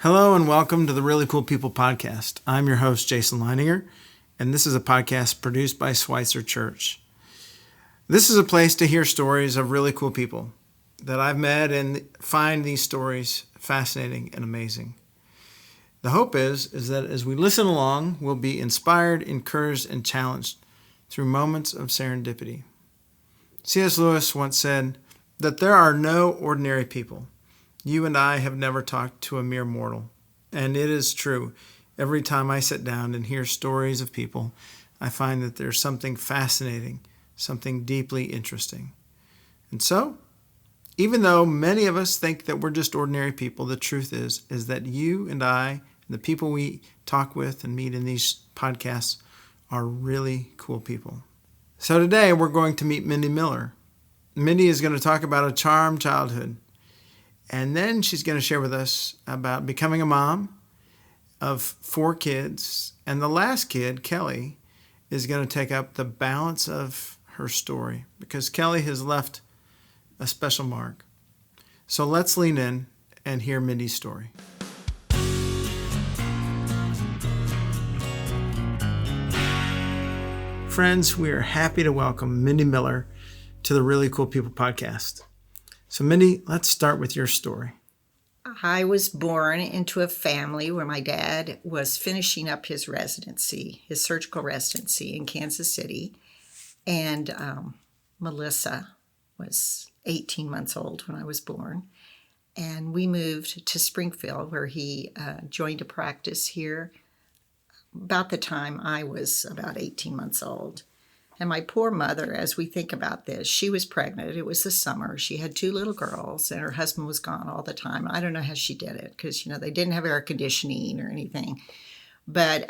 Hello and welcome to the Really Cool People podcast. I'm your host, Jason Leininger, and this is a podcast produced by Schweitzer Church. This is a place to hear stories of really cool people that I've met and find these stories fascinating and amazing. The hope is that as we listen along, we'll be inspired, encouraged, and challenged through moments of serendipity. C.S. Lewis once said that there are no ordinary people. You and I have never talked to a mere mortal. And it is true. Every time I sit down and hear stories of people, I find that there's something fascinating, something deeply interesting. And so, even though many of us think that we're just ordinary people, the truth is that you and I, and the people we talk with and meet in these podcasts, are really cool people. So today we're going to meet Mindy Miller. Mindy is going to talk about a charmed childhood. And then she's going to share with us about becoming a mom of 4 kids. And the last kid, Kelly, is going to take up the balance of her story because Kelly has left a special mark. So let's lean in and hear Mindy's story. Friends, we are happy to welcome Mindy Miller to the Really Cool People podcast. So Mindy, let's start with your story. I was born into a family where my dad was finishing up his residency, his surgical residency in Kansas City. And Melissa was 18 months old when I was born. And we moved to Springfield where he joined a practice here about the time I was about 18 months old. And my poor mother, as we think about this, she was pregnant. It was the summer. She had 2 little girls, and her husband was gone all the time. I don't know how she did it because, they didn't have air conditioning or anything. But,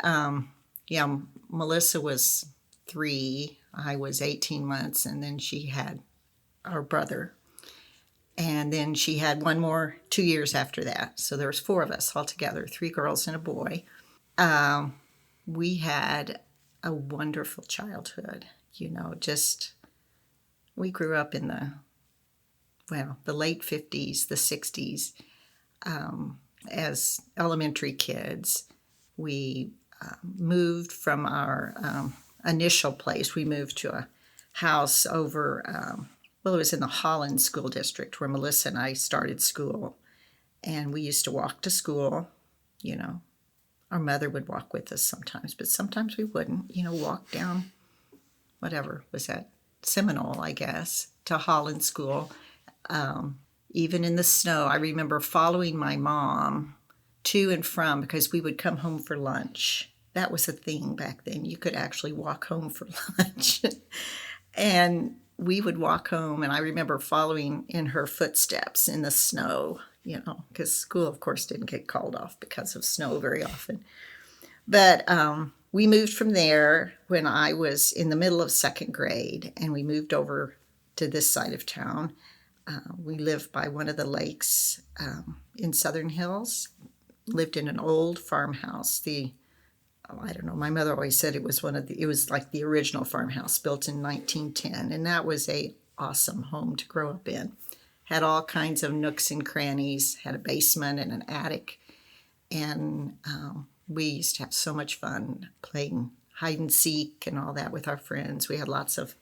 Melissa was 3. I was 18 months, and then she had our brother. And then she had one more 2 years after that. So there was 4 of us altogether, 3 girls and a boy. We had a wonderful childhood. We grew up in the late 50s, the 60s. As elementary kids, we moved from our initial place. We moved to a house over, it was in the Holland School District where Melissa and I started school. And we used to walk to school, Our mother would walk with us sometimes, but sometimes we wouldn't, walk down, whatever was that, Seminole, I guess, to Holland School. Even in the snow, I remember following my mom to and from because we would come home for lunch. That was a thing back then. You could actually walk home for lunch. And we would walk home, and I remember following in her footsteps in the snow, because school, of course, didn't get called off because of snow very often. But we moved from there when I was in the middle of 2nd grade, and we moved over to this side of town. We lived by one of the lakes in Southern Hills, lived in an old farmhouse. I don't know, my mother always said it was like the original farmhouse built in 1910, and that was a awesome home to grow up in. Had all kinds of nooks and crannies, had a basement and an attic. And we used to have so much fun playing hide and seek and all that with our friends. We had lots of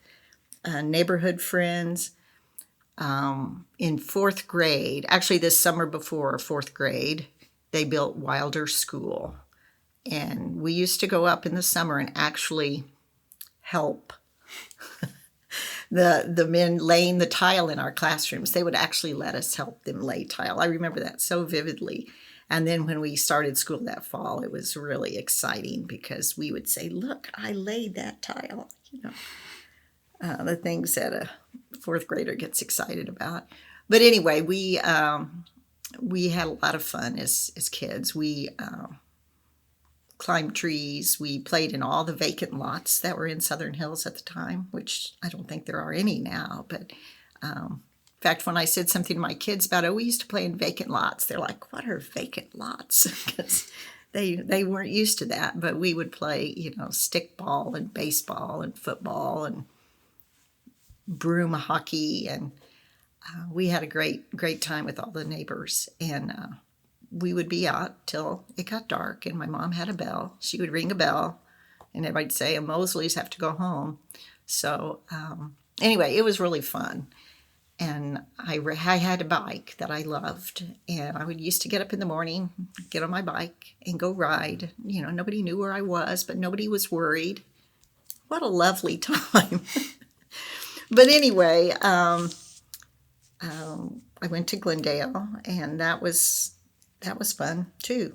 neighborhood friends. In 4th grade, actually this summer before 4th grade, they built Wilder School. And we used to go up in the summer and actually help the men laying the tile in our classrooms. They would actually let us help them lay tile. I remember that so vividly. And then when we started school that fall, it was really exciting because we would say, look, I laid that tile. The things that a 4th grader gets excited about. But anyway, we had a lot of fun as kids. We climbed trees. We played in all the vacant lots that were in Southern Hills at the time, which I don't think there are any now. But in fact, when I said something to my kids about, we used to play in vacant lots, they're like, what are vacant lots? Because they weren't used to that. But we would play, stickball and baseball and football and broom hockey. And we had a great time with all the neighbors. And we would be out till it got dark, and my mom had a bell. She would ring a bell, and everybody'd say, Mosleys have to go home. So anyway, it was really fun. And I had a bike that I loved, and I would used to get up in the morning, get on my bike, and go ride. Nobody knew where I was, but nobody was worried. What a lovely time. But anyway, I went to Glendale, and that was fun too.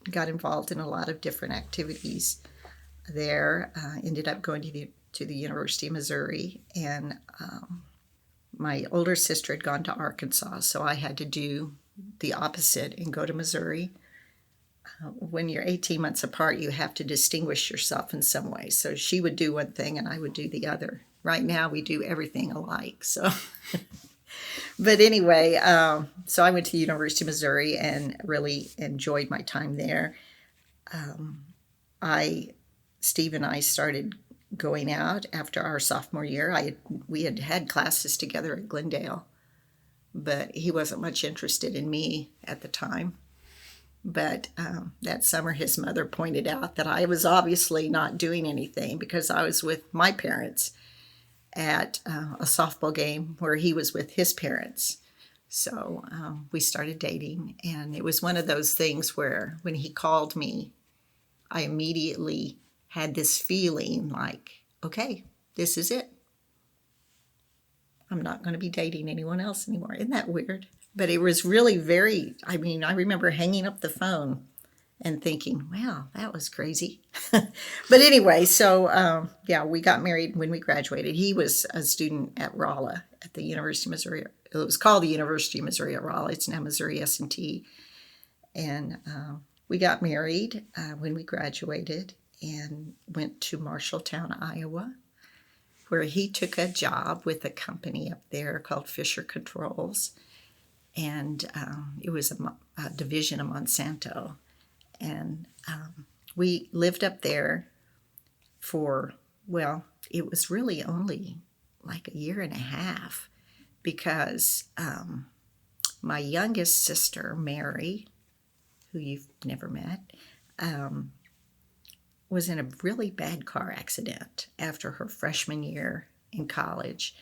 Got involved in a lot of different activities there. Ended up going to the University of Missouri, and my older sister had gone to Arkansas, so I had to do the opposite and go to Missouri. When you're 18 months apart, you have to distinguish yourself in some way. So she would do one thing and I would do the other. Right now, we do everything alike. So, but anyway, so I went to the University of Missouri and really enjoyed my time there. Steve and I started going out after our sophomore year. We had classes together at Glendale, but he wasn't much interested in me at the time. But that summer, his mother pointed out that I was obviously not doing anything because I was with my parents at a softball game where he was with his parents. So we started dating, and it was one of those things where when he called me, I immediately had this feeling like, okay, this is it. I'm not going to be dating anyone else anymore. Isn't that weird? But it was really I remember hanging up the phone and thinking, wow, that was crazy. But anyway, so we got married when we graduated. He was a student at Rolla at the University of Missouri. It was called the University of Missouri at Rolla. It's now Missouri S&T. And we got married when we graduated and went to Marshalltown, Iowa, where he took a job with a company up there called Fisher Controls. And it was a division of Monsanto. And we lived up there for, it was really only like a year and a half because my youngest sister, Mary, who you've never met, was in a really bad car accident after her freshman year in college.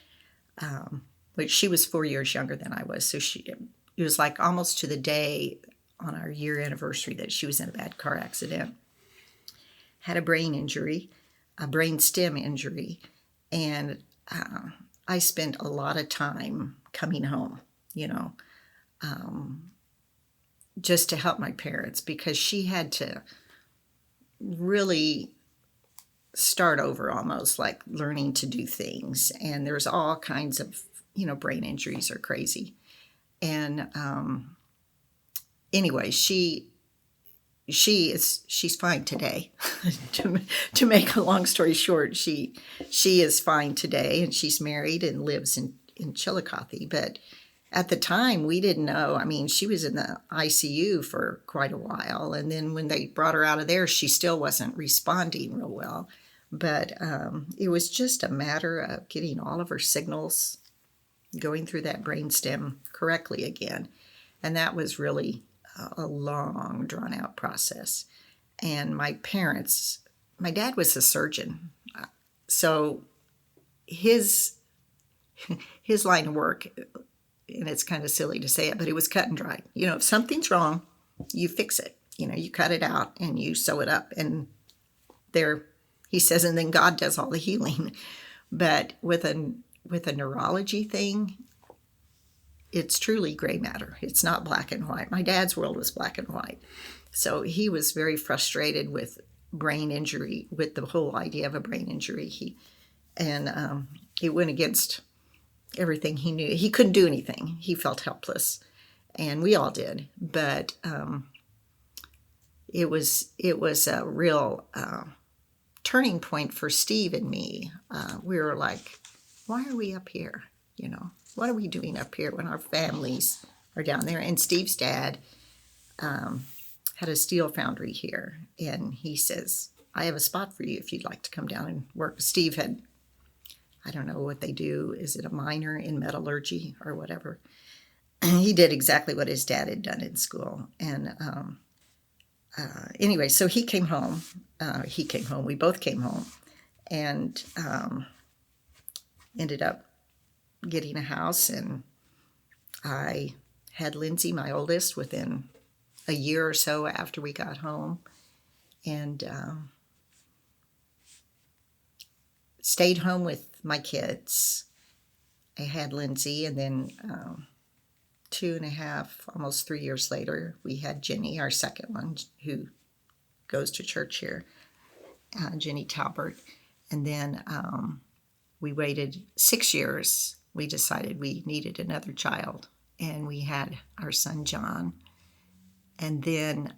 Which she was 4 years younger than I was. So it was like almost to the day on our year anniversary that she was in a bad car accident. Had a brain injury, a brain stem injury. And I spent a lot of time coming home, just to help my parents because she had to really start over almost, like learning to do things. And there's all kinds of brain injuries are crazy. And anyway, she's fine today. to make a long story short, she is fine today, and she's married and lives in Chillicothe. But at the time, we didn't know. I mean, she was in the ICU for quite a while, and then when they brought her out of there, she still wasn't responding real well. But it was just a matter of getting all of her signals going through that brainstem correctly again. And that was really a long, drawn-out process. And my dad was a surgeon. So his line of work, and it's kind of silly to say it, but it was cut and dry. If something's wrong, you fix it. You cut it out and you sew it up. And there, he says, and then God does all the healing. But with a neurology thing, it's truly gray matter. It's not black and white. My dad's world was black and white. So he was very frustrated with brain injury, with the whole idea of a brain injury. He went against everything he knew. He couldn't do anything. He felt helpless. And we all did. But it was a real turning point for Steve and me. We were like, why are we up here? What are we doing up here when our families are down there? And Steve's dad had a steel foundry here. And he says, I have a spot for you if you'd like to come down and work. Steve had, I don't know what they do. Is it a minor in metallurgy or whatever? he did exactly what his dad had done in school. And anyway, so he came home. We both came home, and ended up getting a house. And I had Lindsay, my oldest, within a year or so after we got home, and stayed home with my kids. I had Lindsay, and then 2.5, almost 3 years later, we had Jenny, our second one, who goes to church here, Jenny Talbert. And then we waited 6 years. We decided we needed another child, and we had our son John. And then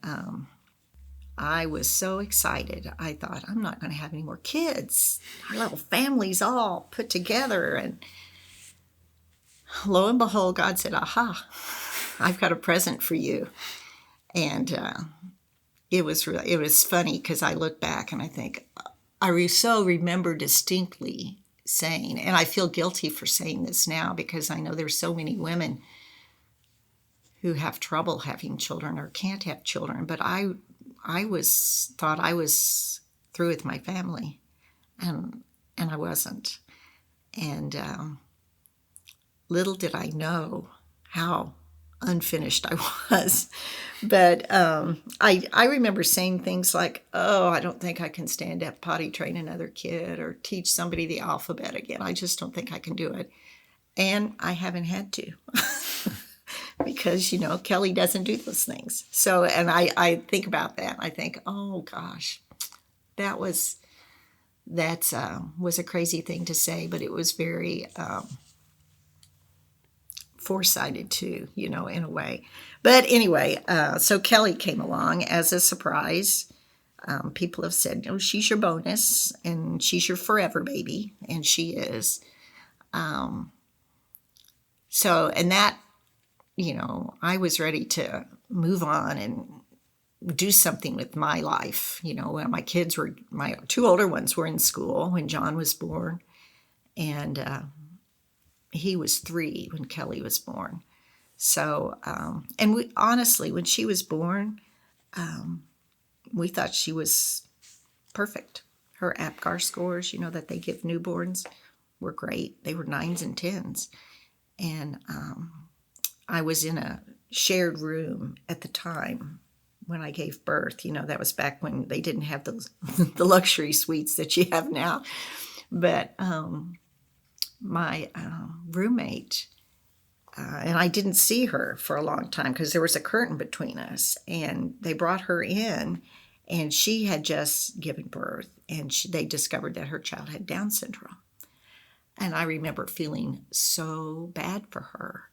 I was so excited. I thought, I'm not going to have any more kids. Our little family's all put together. And lo and behold, God said, aha, I've got a present for you. And it was funny, because I look back and I think, so remember distinctly saying, and I feel guilty for saying this now, because I know there's so many women who have trouble having children or can't have children, but I thought I was through with my family, and I wasn't. And little did I know how unfinished I was. But I remember saying things like, oh, I don't think I can stand up potty train another kid or teach somebody the alphabet again. I just don't think I can do it. And I haven't had to. Because, Kelly doesn't do those things. So, and I think about that. I think, oh gosh, that was a crazy thing to say, but it was very foresighted too, in a way. But anyway, so Kelly came along as a surprise. People have said, oh, she's your bonus, and she's your forever baby, and she is. So, and that, I was ready to move on and do something with my life. When my two older ones were in school when John was born, and he was 3 when Kelly was born. So, and we honestly, when she was born, we thought she was perfect. Her APGAR scores, that they give newborns, were great. They were 9s and 10s. And I was in a shared room at the time when I gave birth. That was back when they didn't have the luxury suites that you have now. But my roommate, and I didn't see her for a long time because there was a curtain between us, and they brought her in, and she had just given birth, and they discovered that her child had Down syndrome. And I remember feeling so bad for her.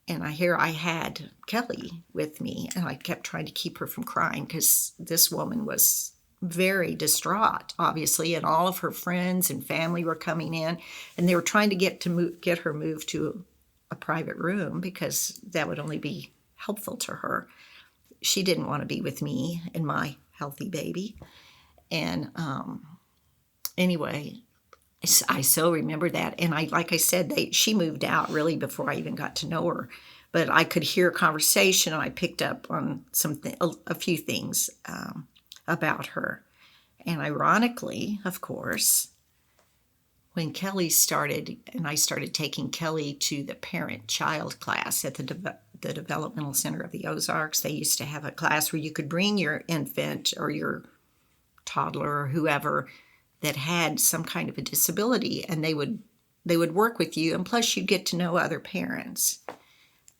And I had Kelly with me, and I kept trying to keep her from crying, because this woman was very distraught, obviously, and all of her friends and family were coming in, and they were trying to get her moved to a private room, because that would only be helpful to her. She didn't want to be with me and my healthy baby. And anyway, I so remember that. And like I said, she moved out really before I even got to know her. But I could hear a conversation, and I picked up on a few things about her. And ironically, of course, when Kelly started, and I started taking Kelly to the parent-child class at the Developmental Center of the Ozarks, they used to have a class where you could bring your infant or your toddler or whoever that had some kind of a disability, and they would work with you, and plus you'd get to know other parents.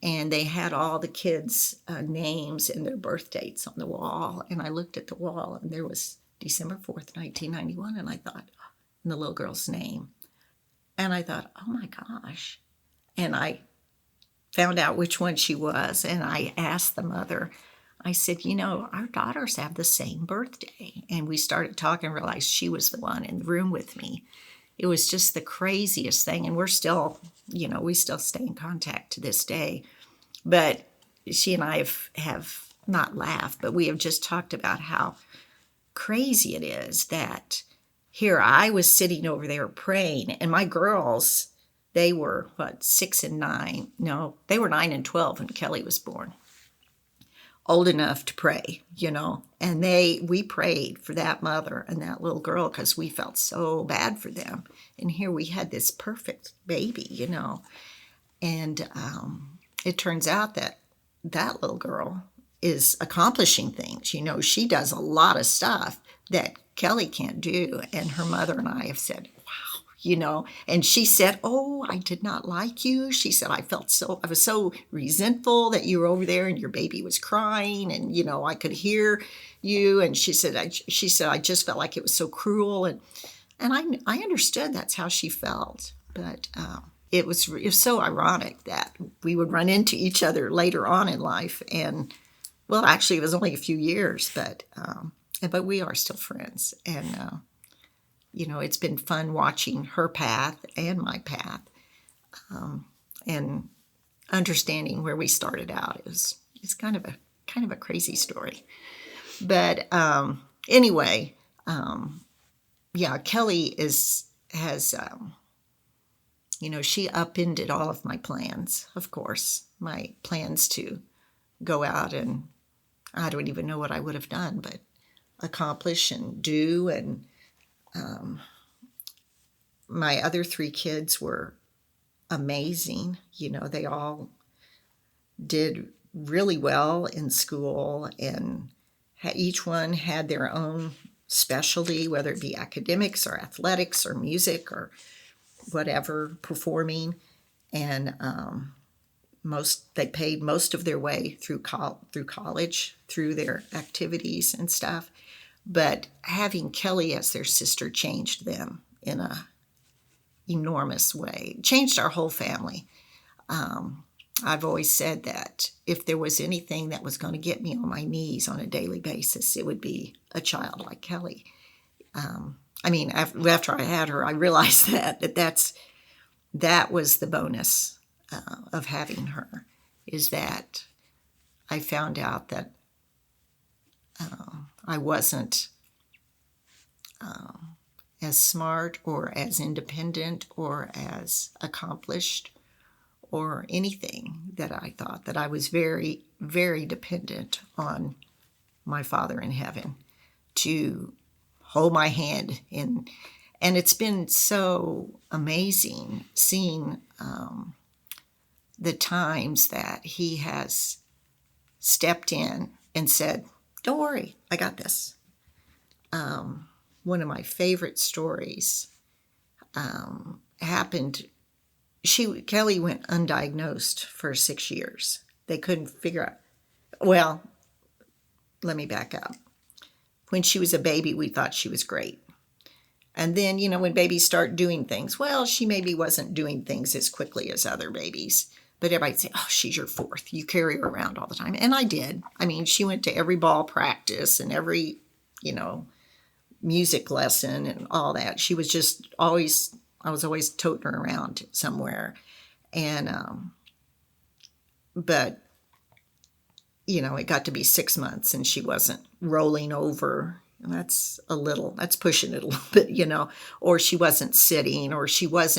And they had all the kids' names and their birth dates on the wall, and I looked at the wall, and there was December 4th, 1991, and I thought, and the little girl's name, and I thought, oh my gosh. And I found out which one she was, and I asked the mother, I said, our daughters have the same birthday. And we started talking and realized she was the one in the room with me. It was just the craziest thing. And we're still, we still stay in contact to this day. But she and I have not laughed, but we have just talked about how crazy it is that here I was sitting over there praying, and my girls they were, 6 and 9? No, they were 9 and 12 when Kelly was born. Old enough to pray, and we prayed for that mother and that little girl because we felt so bad for them. And here we had this perfect baby, and it turns out that that little girl is accomplishing things. She does a lot of stuff that Kelly can't do. And her mother and I have said, wow, and she said, oh, I did not like you. She said, I was so resentful that you were over there and your baby was crying and, I could hear you. And she said, I just felt like it was so cruel. And I understood that's how she felt. But it was so ironic that we would run into each other later on in life. And, well, actually, it was only a few years, but we are still friends. And, it's been fun watching her path and my path, and understanding where we started out. It's kind of a crazy story. But anyway, yeah, Kelly has she upended all of my plans, of course, my plans to go out, and I don't even know what I would have done, but accomplish and do. And my other 3 kids were amazing. They all did really well in school, and each one had their own specialty, whether it be academics or athletics or music or whatever, performing. And they paid most of their way through college, through their activities and stuff. But having Kelly as their sister changed them in a enormous way. It changed our whole family. I've always said that if there was anything that was going to get me on my knees on a daily basis, it would be a child like Kelly. After I had her, I realized that was the bonus of having her, is that I found out that I wasn't as smart or as independent or as accomplished or anything that I thought, that I was very, very dependent on my Father in heaven to hold my hand in. And it's been so amazing seeing the times that he has stepped in and said, don't worry, I got this. One of my favorite stories happened. Kelly went undiagnosed for 6 years. They couldn't figure out. Well, let me back up. When she was a baby, we thought she was great. And then, when babies start doing things, well, she maybe wasn't doing things as quickly as other babies. But everybody'd say, oh, she's your 4th. You carry her around all the time. And I did. She went to every ball practice and every, music lesson and all that. She was just always, I was always toting her around somewhere. And, but, it got to be 6 months and she wasn't rolling over. And that's pushing it a little bit, or she wasn't sitting, or she was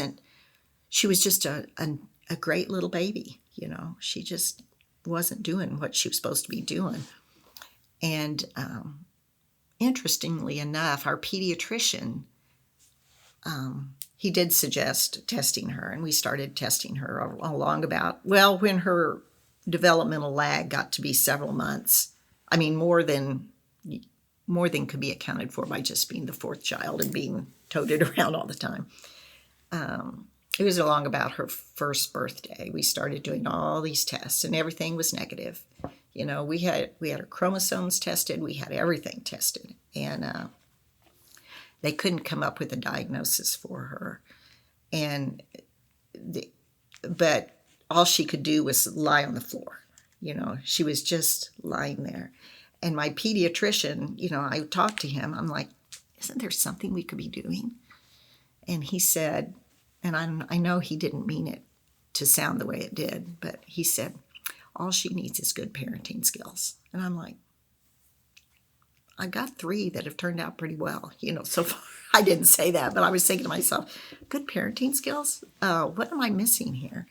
just a great little baby, she just wasn't doing what she was supposed to be doing. And, interestingly enough, our pediatrician, he did suggest testing her, and we started testing her along when her developmental lag got to be several months. More than could be accounted for by just being the 4th child and being toted around all the time. It was along about her 1st birthday. We started doing all these tests, and everything was negative. We had her chromosomes tested. We had everything tested, and they couldn't come up with a diagnosis for her. But all she could do was lie on the floor. She was just lying there. And my pediatrician, I talked to him. I'm like, isn't there something we could be doing? And he said, and I know he didn't mean it to sound the way it did, but he said, all she needs is good parenting skills. And I'm like, I got 3 that have turned out pretty well, so far. I didn't say that, but I was thinking to myself, good parenting skills? What am I missing here?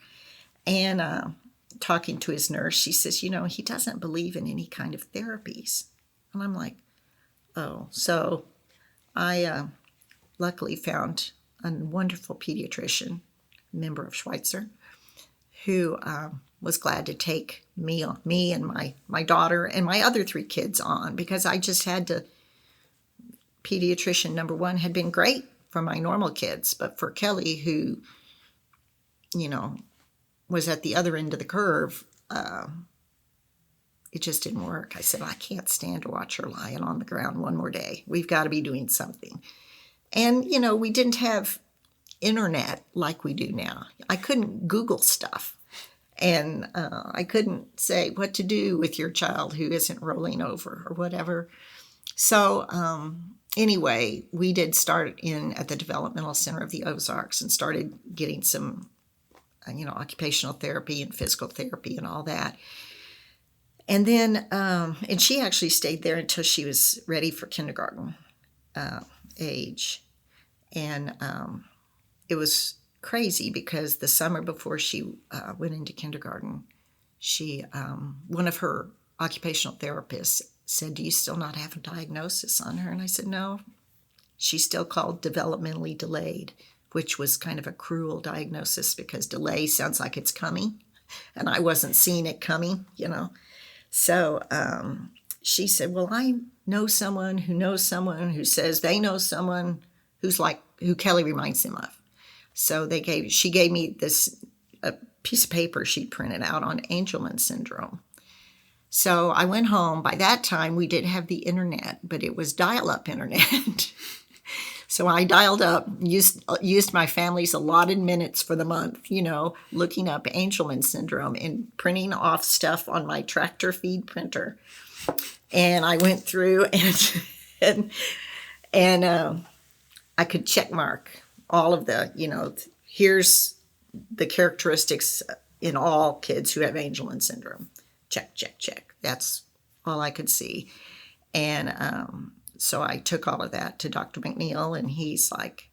And talking to his nurse, she says, he doesn't believe in any kind of therapies. And I'm like, oh. So I luckily found a wonderful pediatrician, member of Schweitzer, who was glad to take me and my daughter and my other 3 kids on, because I just had to. Pediatrician number 1 had been great for my normal kids, but for Kelly, who, was at the other end of the curve, it just didn't work. I said, I can't stand to watch her lying on the ground one more day. We've got to be doing something. And, we didn't have internet like we do now. I couldn't Google stuff. And I couldn't say what to do with your child who isn't rolling over or whatever. So anyway, we did start in at the Developmental Center of the Ozarks and started getting some, occupational therapy and physical therapy and all that. And then, and she actually stayed there until she was ready for kindergarten age. And it was crazy because the summer before she went into kindergarten, she, one of her occupational therapists said, do you still not have a diagnosis on her? And I said, no. She's still called developmentally delayed, which was kind of a cruel diagnosis because delay sounds like it's coming, and I wasn't seeing it coming, So she said, well, I know someone who says they know someone who Kelly reminds him of. So she gave me a piece of paper she'd printed out on Angelman syndrome. So I went home. By that time, we did have the internet, but it was dial-up internet. So I dialed up, used my family's allotted minutes for the month, looking up Angelman syndrome and printing off stuff on my tractor feed printer. And I went through and I could check mark all of the, here's the characteristics in all kids who have Angelman syndrome. Check, check, check. That's all I could see. And so I took all of that to Dr. McNeil, and he's like,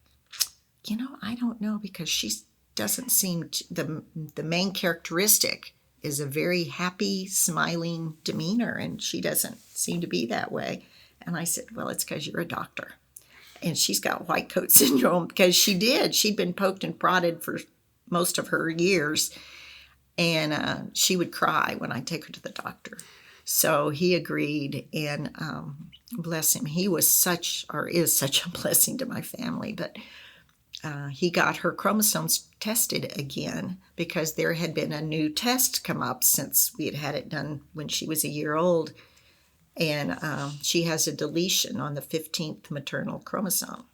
I don't know, because she doesn't seem the main characteristic is a very happy, smiling demeanor, and she doesn't seem to be that way. And I said, well, it's because you're a doctor. And she's got white coat syndrome because she'd been poked and prodded for most of her years. And she would cry when I take her to the doctor. So he agreed, and bless him, he was is such a blessing to my family. But he got her chromosomes tested again because there had been a new test come up since we had it done when she was a year old. And she has a deletion on the 15th maternal chromosome.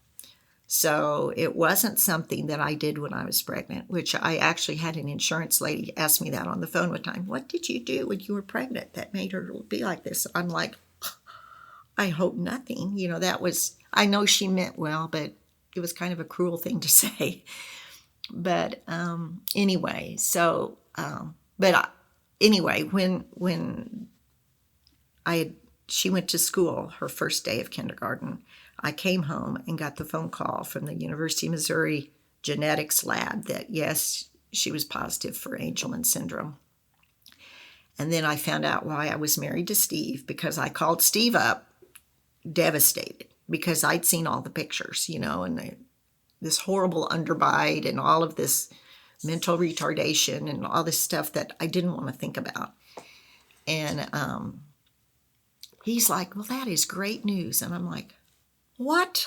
So it wasn't something that I did when I was pregnant, which I actually had an insurance lady ask me that on the phone one time. What did you do when you were pregnant that made her be like this? I'm like, I hope nothing. I know she meant well, but it was kind of a cruel thing to say. But anyway, when she went to school her first day of kindergarten, I came home and got the phone call from the University of Missouri genetics lab that, yes, she was positive for Angelman syndrome. And then I found out why I was married to Steve, because I called Steve up devastated because I'd seen all the pictures, and this horrible underbite and all of this mental retardation and all this stuff that I didn't want to think about. And he's like, well, that is great news. And I'm like, what?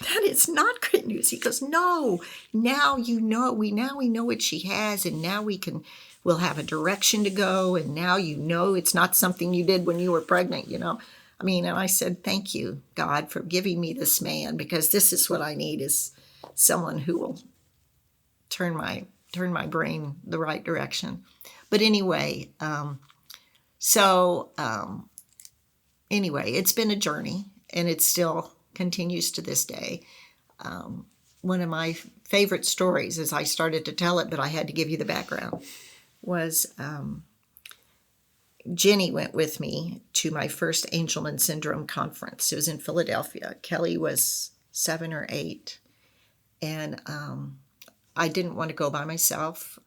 That is not great news. He goes, no, now we know what she has, and now we'll have a direction to go, and now it's not something you did when you were pregnant, and I said, thank you, God, for giving me this man, because this is what I need, is someone who will turn my brain the right direction. But anyway, it's been a journey, and it still continues to this day. One of my favorite stories, as I started to tell it, but I had to give you the background, was Jenny went with me to my first Angelman syndrome conference. It was in Philadelphia. Kelly was 7 or 8, and I didn't want to go by myself.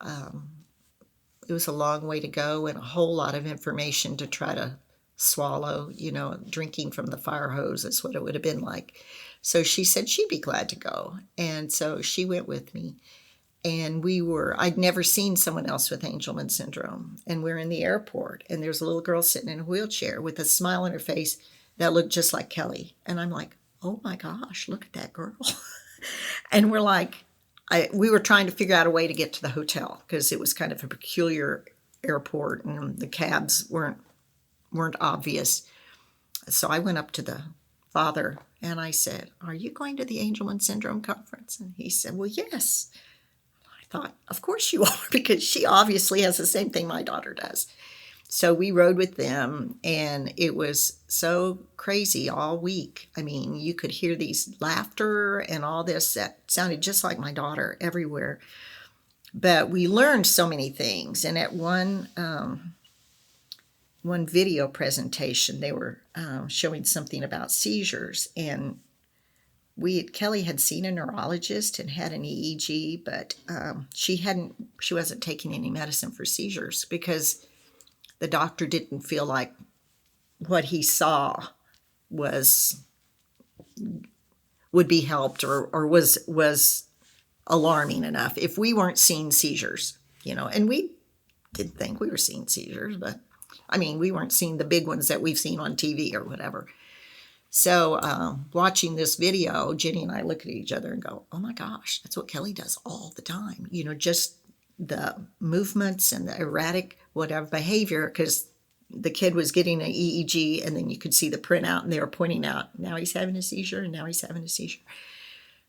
It was a long way to go and a whole lot of information to try to swallow. Drinking from the fire hose is what it would have been like. So she said she'd be glad to go, and so she went with me. And I'd never seen someone else with Angelman syndrome. And we're in the airport, and there's a little girl sitting in a wheelchair with a smile on her face that looked just like Kelly. And I'm like, oh my gosh, look at that girl. And we're like, we were trying to figure out a way to get to the hotel because it was kind of a peculiar airport and the cabs weren't obvious. So I went up to the father and I said, are you going to the Angelman syndrome conference? And he said, well, yes. Thought, of course you are, because she obviously has the same thing my daughter does. So we rode with them, and it was so crazy all week. I mean, you could hear these laughter and all this that sounded just like my daughter everywhere. But we learned so many things. And at one video presentation, they were showing something about seizures, and Kelly had seen a neurologist and had an EEG, but she wasn't taking any medicine for seizures because the doctor didn't feel like what he saw would be helped or was alarming enough if we weren't seeing seizures, and we didn't think we were seeing seizures, but I mean, we weren't seeing the big ones that we've seen on TV or whatever. So watching this video, Jenny and I look at each other and go, oh my gosh, that's what Kelly does all the time. Just the movements and the erratic whatever behavior, because the kid was getting an EEG and then you could see the printout and they were pointing out, now he's having a seizure and now he's having a seizure.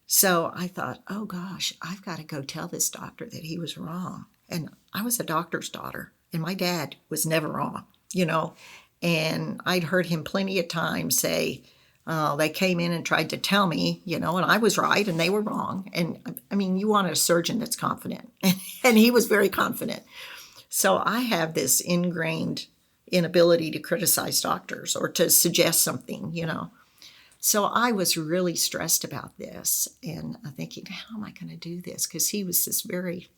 So I thought, oh gosh, I've got to go tell this doctor that he was wrong. And I was a doctor's daughter and my dad was never wrong, And I'd heard him plenty of times say, they came in and tried to tell me, and I was right and they were wrong. And I mean, you want a surgeon that's confident. And he was very confident. So I have this ingrained inability to criticize doctors or to suggest something, So I was really stressed about this and thinking, how am I going to do this? Because he was this very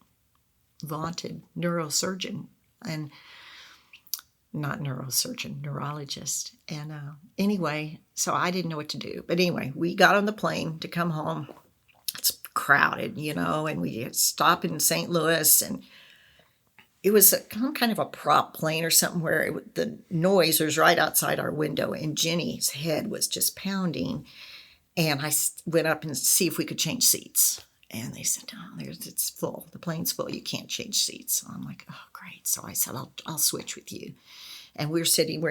vaunted neurosurgeon. And not neurosurgeon, neurologist. And anyway, so I didn't know what to do. But anyway, we got on the plane to come home. It's crowded, and we stopped in St. Louis. And it was some kind of a prop plane or something where the noise was right outside our window. And Jenny's head was just pounding. And I went up and see if we could change seats. And they said, no, it's full. The plane's full. You can't change seats. So I'm like, oh, great. So I said, I'll switch with you. And we're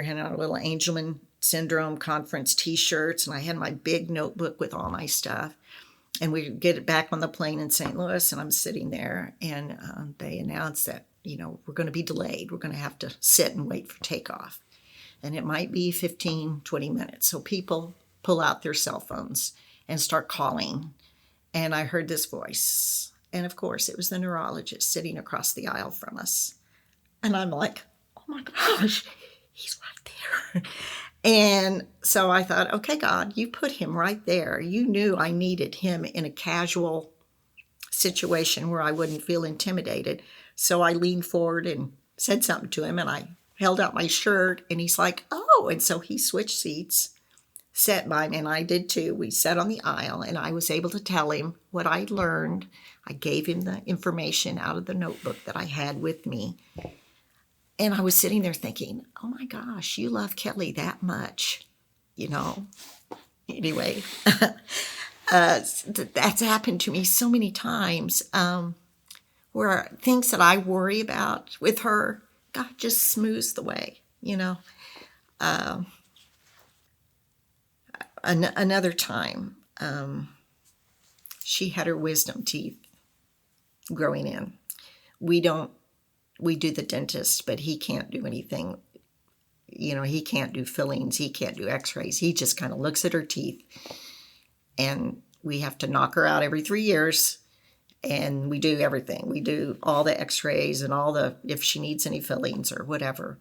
handing out a little Angelman syndrome conference T-shirts. And I had my big notebook with all my stuff. And we get it back on the plane in St. Louis. And I'm sitting there. And they announced that, we're going to be delayed. We're going to have to sit and wait for takeoff. And it might be 15, 20 minutes. So people pull out their cell phones and start calling. And I heard this voice. And of course, it was the neurologist sitting across the aisle from us. And I'm like, oh my gosh, he's right there. And so I thought, okay, God, you put him right there. You knew I needed him in a casual situation where I wouldn't feel intimidated. So I leaned forward and said something to him. And I held out my shirt. And he's like, oh. And so he switched seats. Sat by me, and I did too. We sat on the aisle, and I was able to tell him what I'd learned. I gave him the information out of the notebook that I had with me. And I was sitting there thinking, oh my gosh, you love Kelly that much, Anyway, that's happened to me so many times where things that I worry about with her, God just smooths the way, Another time, she had her wisdom teeth growing in. We do the dentist, but he can't do anything. He can't do fillings. He can't do x-rays. He just kind of looks at her teeth. And we have to knock her out every 3 years. And we do everything. We do all the x-rays and if she needs any fillings or whatever.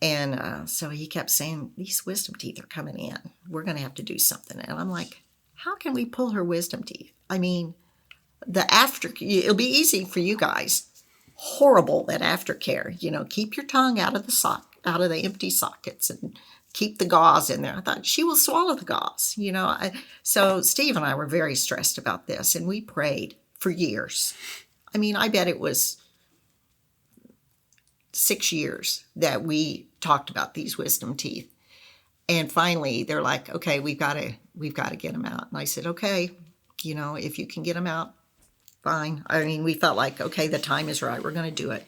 And so he kept saying, these wisdom teeth are coming in. We're going to have to do something. And I'm like, how can we pull her wisdom teeth? I mean, it'll be easy for you guys. Horrible, that aftercare. Keep your tongue out of the empty sockets, and keep the gauze in there. I thought, she will swallow the gauze. So Steve and I were very stressed about this, and we prayed for years. I mean, I bet it was 6 years that we talked about these wisdom teeth. And finally, they're like, okay, we've got to get them out. And I said, okay, if you can get them out, fine. I mean, we felt like, okay, the time is right. We're going to do it.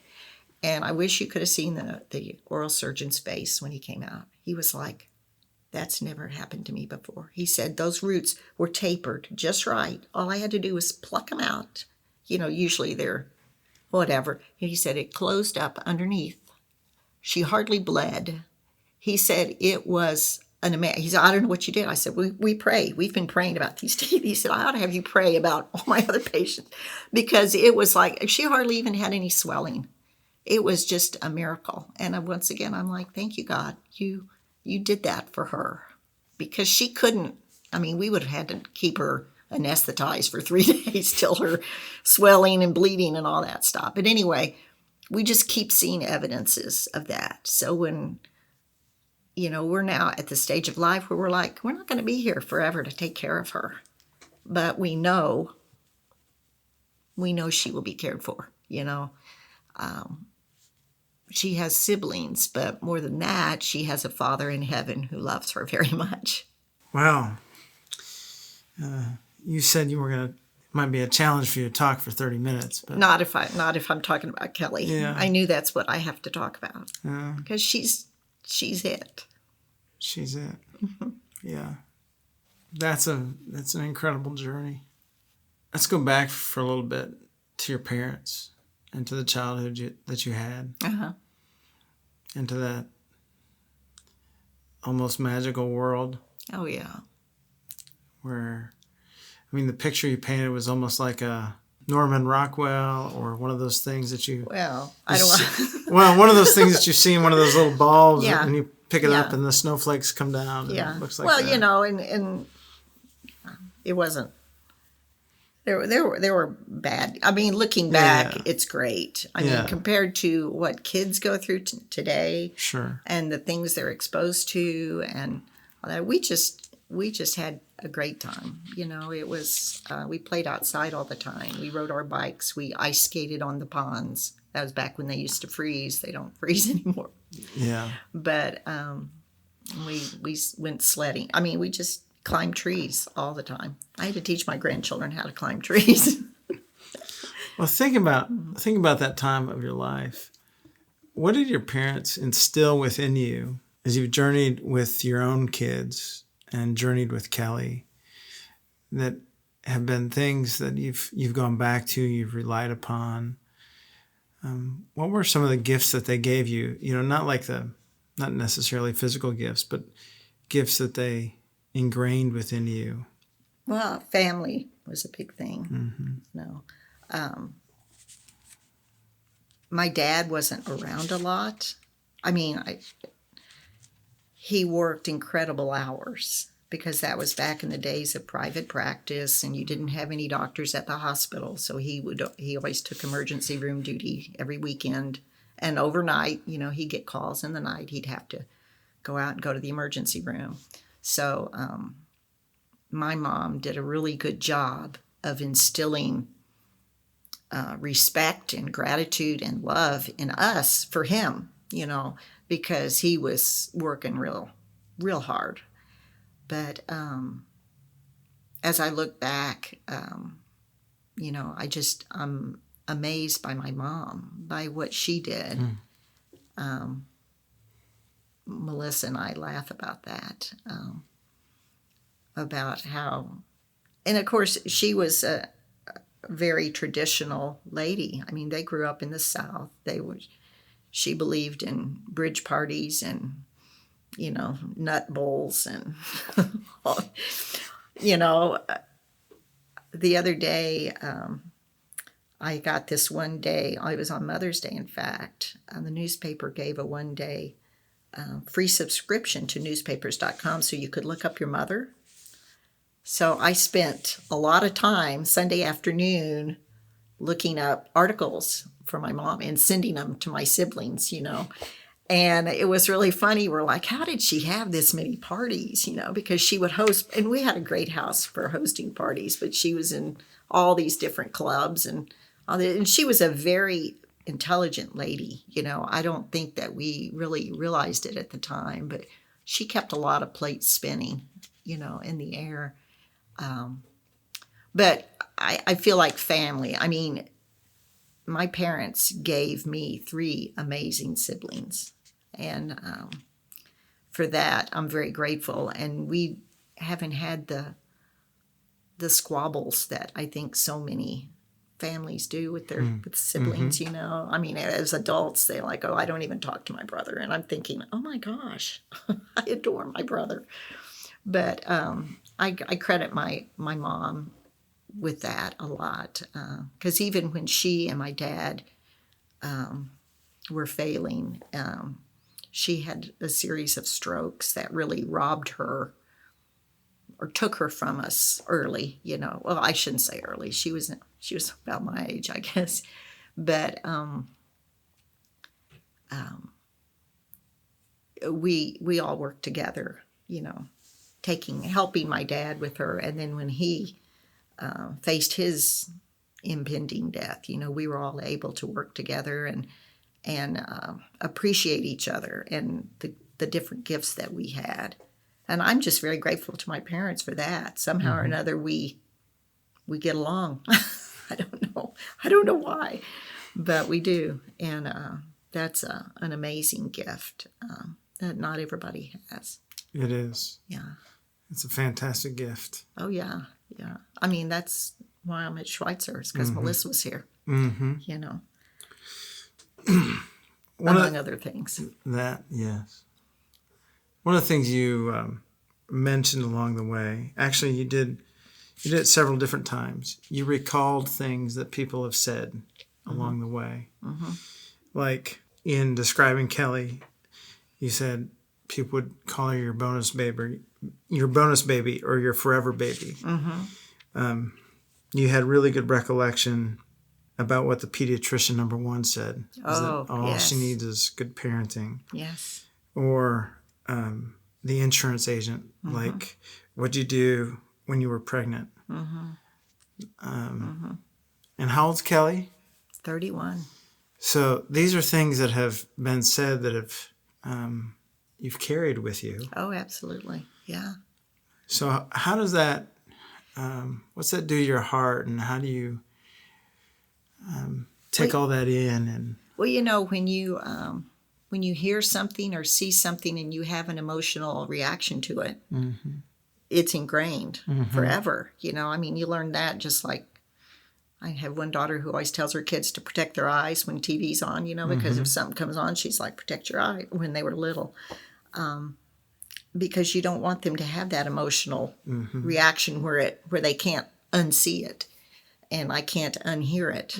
And I wish you could have seen the oral surgeon's face when he came out. He was like, that's never happened to me before. He said those roots were tapered just right. All I had to do was pluck them out. Usually they're whatever. And he said it closed up underneath. She hardly bled. He said it was he said, I don't know what you did. I said, we pray. We've been praying about these teeth. He said, I ought to have you pray about all my other patients, because it was like she hardly even had any swelling. It was just a miracle. And once again, I'm like, thank you, God. You did that for her, because she couldn't. I mean, we would have had to keep her anesthetized for 3 days till her swelling and bleeding and all that stopped. But anyway, we just keep seeing evidences of that. So when we're now at the stage of life where we're like, we're not going to be here forever to take care of her. But we know she will be cared for, She has siblings, but more than that, she has a Father in heaven who loves her very much. Wow. You said you were it might be a challenge for you to talk for 30 minutes. But not if I'm talking about Kelly. Yeah. I knew that's what I have to talk about. Because she's it. She's it. Mm-hmm. Yeah. That's an incredible journey. Let's go back for a little bit to your parents and to the childhood that you had. Uh-huh. And to that almost magical world. Oh, yeah. Where, the picture you painted was almost like a Norman Rockwell, or one of those things that you... Well, I don't want... Well, one of those things that you see in one of those little bulbs, Yeah. and you pick it up and the snowflakes come down. Yeah. And it looks like well, that. And it wasn't... There were bad... I mean, looking back, it's great. I mean, compared to what kids go through today... Sure. And the things they're exposed to, and all that, we just had a great time. It was... we played outside all the time. We rode our bikes. We ice skated on the ponds. That was back when they used to freeze. They don't freeze anymore. Yeah. But we went sledding. I mean, we just climbed trees all the time. I had to teach my grandchildren how to climb trees. Well, think about that time of your life. What did your parents instill within you as you journeyed with your own kids and journeyed with Kelly, that have been things that you've gone back to, you've relied upon? What were some of the gifts that they gave you? Not necessarily physical gifts, but gifts that they ingrained within you. Well, family was a big thing. Mm-hmm. My dad wasn't around a lot. I mean, he worked incredible hours, because that was back in the days of private practice, and you didn't have any doctors at the hospital. So he always took emergency room duty every weekend, and overnight, he'd get calls in the night. He'd have to go out and go to the emergency room. So my mom did a really good job of instilling respect and gratitude and love in us for him, because he was working real hard. But as I look back, I'm amazed by my mom, by what she did. Melissa and I laugh about that, about how, and of course, she was a very traditional lady. I mean, they grew up in the South. She believed in bridge parties and, nut bowls and, the other day, I got this one day, it was on Mother's Day, in fact, the newspaper gave a one day free subscription to newspapers.com so you could look up your mother. So I spent a lot of time Sunday afternoon looking up articles for my mom and sending them to my siblings, And it was really funny. We're like, how did she have this many parties? Because she would host, and we had a great house for hosting parties, but she was in all these different clubs and she was a very intelligent lady. I don't think that we really realized it at the time, but she kept a lot of plates spinning, in the air. But I feel like family. I mean, my parents gave me 3 amazing siblings. And for that, I'm very grateful. And we haven't had the squabbles that I think so many families do with their with siblings, I mean, as adults, they're like, oh, I don't even talk to my brother. And I'm thinking, oh my gosh, I adore my brother. But I credit my mom with that a lot, because even when she and my dad were failing, she had a series of strokes that really robbed her or took her from us early. Well, I shouldn't say early. She was about my age, I guess, but we all worked together, helping my dad with her, and then when he faced his impending death, we were all able to work together and appreciate each other and the different gifts that we had. And I'm just very grateful to my parents for that. Somehow or another, we get along. I don't know why, but we do. And that's an amazing gift that not everybody has. It is. Yeah. It's a fantastic gift. Oh, yeah. Yeah. I mean, that's why I'm at Schweitzer, because Melissa was here, One among other things. That, yes. One of the things you mentioned along the way, actually you did it several different times. You recalled things that people have said along the way. Like in describing Kelly, you said people would call her your bonus baby, or your forever baby. You had really good recollection about what the pediatrician number 1 said. That all she needs is good parenting. Yes. Or the insurance agent, like, what'd you do when you were pregnant? And how old's Kelly? 31. So these are things that have been said that have you've carried with you. Oh, absolutely. Yeah. So how does that, what's that do to your heart, and how do you take all that in? And well, when you hear something or see something and you have an emotional reaction to it, it's ingrained forever. I mean, you learn that just like I have one daughter who always tells her kids to protect their eyes when TV's on, because if something comes on, she's like, protect your eye, when they were little. Because you don't want them to have that emotional reaction where they can't unsee it. And I can't unhear it,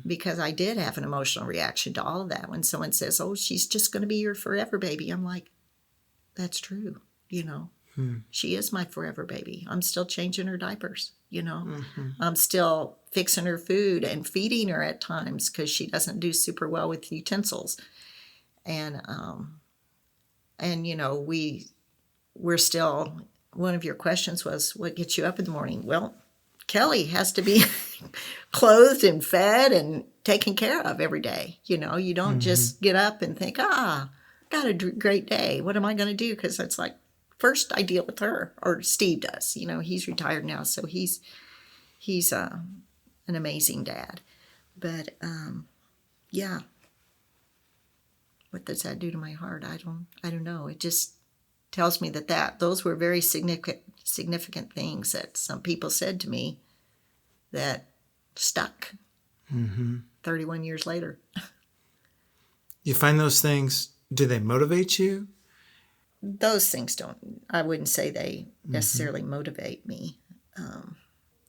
because I did have an emotional reaction to all of that. When someone says, oh, she's just going to be your forever baby, I'm like, that's true. She is my forever baby. I'm still changing her diapers, I'm still fixing her food and feeding her at times because she doesn't do super well with utensils. And we're still, one of your questions was, what gets you up in the morning? Well, Kelly has to be clothed and fed and taken care of every day. You don't just get up and think, got a great day. What am I going to do? Because it's like, first I deal with her, or Steve does. He's retired now, so he's an amazing dad. But yeah, what does that do to my heart? I don't know. It just tells me that those were very significant things that some people said to me that stuck 31 years later. You find those things, do they motivate you? Those things I wouldn't say they necessarily motivate me.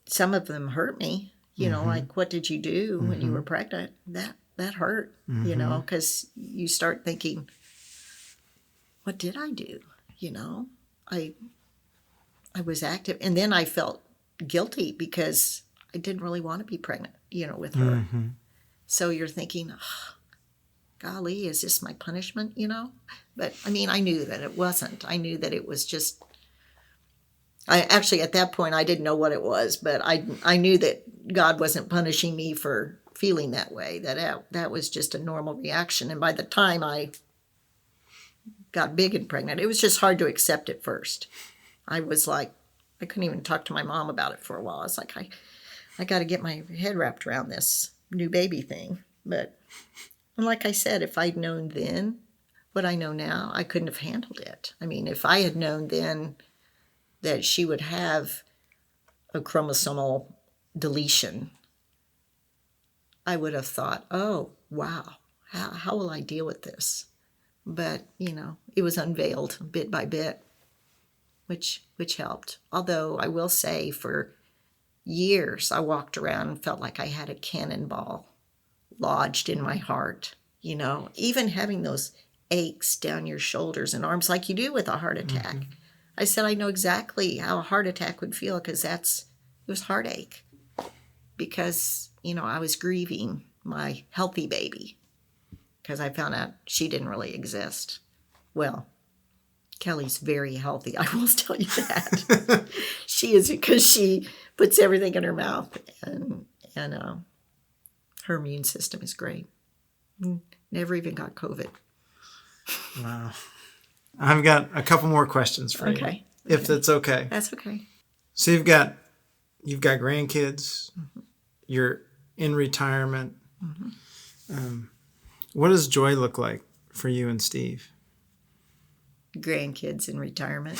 Some of them hurt me, like, what did you do when you were pregnant? That hurt, because you start thinking, what did I do? You know, I I was active, and then I felt guilty because I didn't really want to be pregnant, with her. So you're thinking, oh, golly, is this my punishment? But I mean, I knew that it wasn't. I knew that it was just. I actually at that point I didn't know what it was, but I knew that God wasn't punishing me for feeling that way. That was just a normal reaction. And by the time I got big and pregnant, it was just hard to accept at first. I was like, I couldn't even talk to my mom about it for a while. I was like, I got to get my head wrapped around this new baby thing. But like I said, if I'd known then what I know now, I couldn't have handled it. I mean, if I had known then that she would have a chromosomal deletion, I would have thought, oh, wow, how will I deal with this? But, it was unveiled bit by bit, which helped. Although I will say for years I walked around and felt like I had a cannonball lodged in my heart, even having those aches down your shoulders and arms like you do with a heart attack. I said I know exactly how a heart attack would feel because it was heartache. Because, I was grieving my healthy baby because I found out she didn't really exist. Well, Kelly's very healthy. I will tell you that. She is, because she puts everything in her mouth, and her immune system is great. Never even got COVID. Wow. I've got a couple more questions for you, if that's okay. That's okay. So you've got grandkids. You're in retirement. What does joy look like for you and Steve? Grandkids in retirement.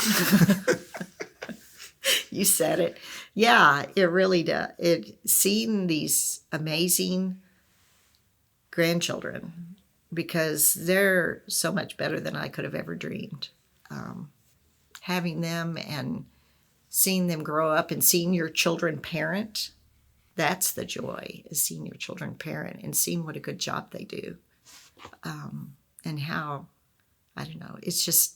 You said it. Yeah, it really does. Seeing these amazing grandchildren, because they're so much better than I could have ever dreamed. Having them and seeing them grow up and seeing your children parent, that's the joy, is seeing your children parent and seeing what a good job they do. And how, I don't know, it's just,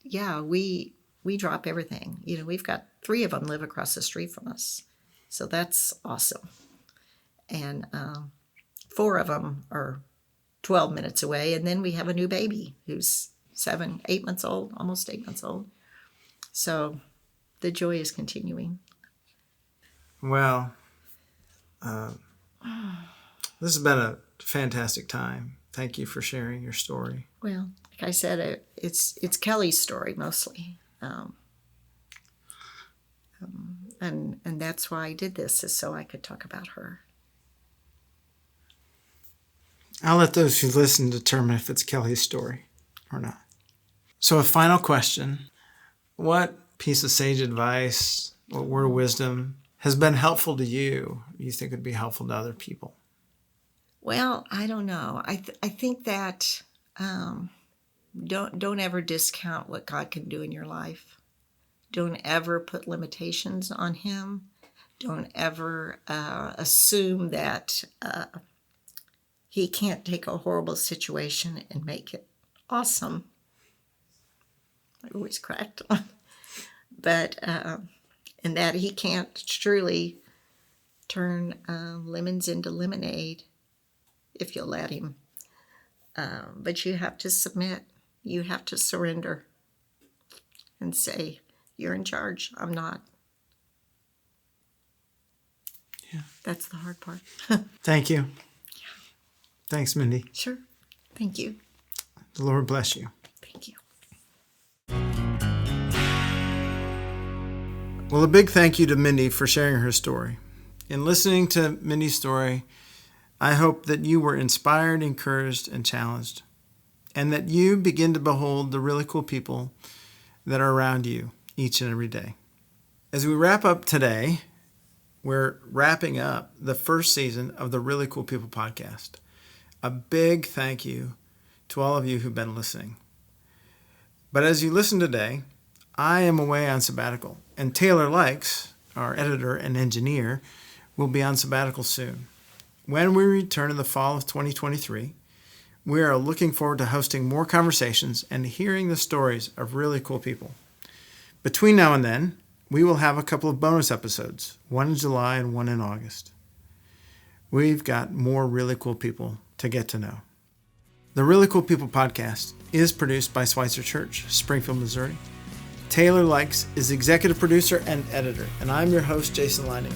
yeah, we drop everything. We've got 3 of them live across the street from us. So that's awesome. And 4 of them are 12 minutes away. And then we have a new baby who's 8 months old, almost 8 months old. So the joy is continuing. Well, this has been a fantastic time. Thank you for sharing your story. Well, like I said, it's Kelly's story mostly. And that's why I did this, is so I could talk about her. I'll let those who listen determine if it's Kelly's story or not. So a final question. What piece of sage advice, what word of wisdom has been helpful to you think would be helpful to other people? Well, I don't know. I think that don't ever discount what God can do in your life. Don't ever put limitations on Him. Don't ever assume that He can't take a horrible situation and make it awesome. I always cracked on. But, and that He can't truly turn lemons into lemonade if you'll let Him. But you have to submit. You have to surrender and say, you're in charge. I'm not. Yeah. That's the hard part. Thank you. Yeah. Thanks, Mindy. Sure. Thank you. The Lord bless you. Thank you. Well, a big thank you to Mindy for sharing her story. In listening to Mindy's story, I hope that you were inspired, encouraged, and challenged, and that you begin to behold the really cool people that are around you each and every day. As we wrap up today, we're wrapping up the first season of the Really Cool People podcast. A big thank you to all of you who've been listening. But as you listen today, I am away on sabbatical, and Taylor Likes, our editor and engineer, will be on sabbatical soon. When we return in the fall of 2023, We are looking forward to hosting more conversations and hearing the stories of really cool people. Between now and then, we will have a couple of bonus episodes, one in July and one in August. We've got more really cool people to get to know. The Really Cool People podcast is produced by Schweitzer Church, Springfield, Missouri. Taylor Likes is executive producer and editor, and I'm your host, Jason Leininger.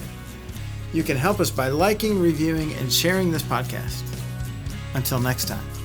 You can help us by liking, reviewing, and sharing this podcast. Until next time.